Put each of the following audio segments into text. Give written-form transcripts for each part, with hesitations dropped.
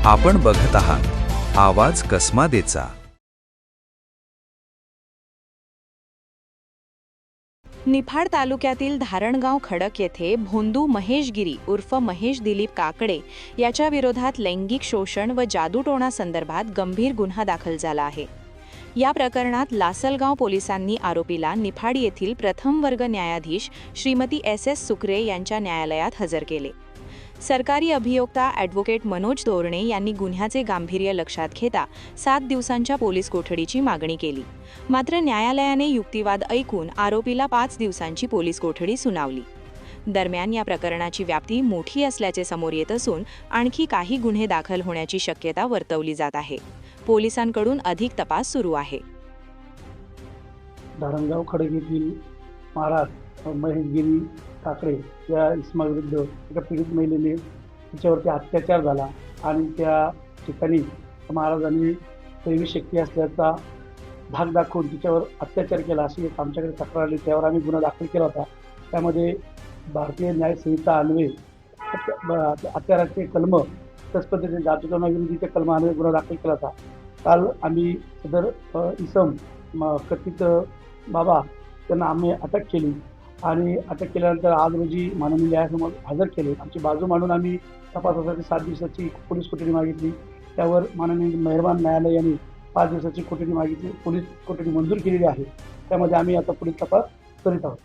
आपण बघत आहात आवाज कसमादेचा। निफाड तालुक्यातील धारणगाव खडक येथे भोंदू महेश गिरी उर्फ महेश दिलीप काकडे याच्या विरोधात लैंगिक शोषण व जादूटोणा संदर्भात गंभीर गुन्हा दाखल झाला आहे। या प्रकरणात लासलगाव पोलिसांनी आरोपीला निफाड येथील प्रथम वर्ग न्यायाधीश श्रीमती एस सुकरे यांच्या न्यायालयात हजर केले। सरकारी अभियोक्ता ॲडव्होकेट मनोज तोरणे यांनी गुन्ह्याचे गांभीर्य लक्षात घेता 7 दिवसांच्या पोलीस कोठडीची मागणी केली। मात्र न्यायालयाने युक्तिवाद ऐकून आरोपीला 5 दिवसांची पोलीस कोठडी सुनावली। दरम्यान या प्रकरणाची व्याप्ती मोठी असल्याचे समोर येत असून आणखी काही गुन्हे दाखल होण्याची शक्यता वर्तवली जात आहे। पोलिसांकडून अधिक तपास सुरू आहे। धारणगाव खडक येथील महाराज महेश गिरी काकडे या इसमाविरुद्ध एका पीडित महिलेने तिच्यावरती अत्याचार झाला आणि त्या ठिकाणी महाराजांनी दैवी शक्ती असल्याचा धाक दाखवून तिच्यावर अत्याचार केला अशी एक आमच्याकडे तक्रार आली। त्यावर आम्ही गुन्हा दाखल केला होता। त्यामध्ये भारतीय न्याय संहिता अन्वये अत्याचाराचे कलम तस पद्धतीने जादूटोणाविरोधीचे कलम अन्वये गुन्हा दाखल केला होता। काल आम्ही सदर इसम कथित बाबा त्यांना आम्ही अटक केली आणि अटक केल्यानंतर आज रोजी माननीय न्यायासमोर हजर केले। आमची बाजू मांडून आम्ही तपासासाठी 7 दिवसाची पोलीस कोठडी मागितली। त्यावर माननीय मेहरबान न्यायालय यांनी 5 दिवसाची कोठडी मागितली। पोलीस कोठडी मंजूर केलेली आहे। त्यामध्ये आम्ही आता पुढील तपास करीत आहोत।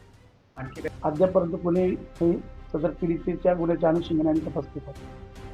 आणखी अद्यापर्यंत कोणी सदर पीडितेच्या गुन्ह्याच्या अनुषंगाने आम्ही तपास करत आहोत।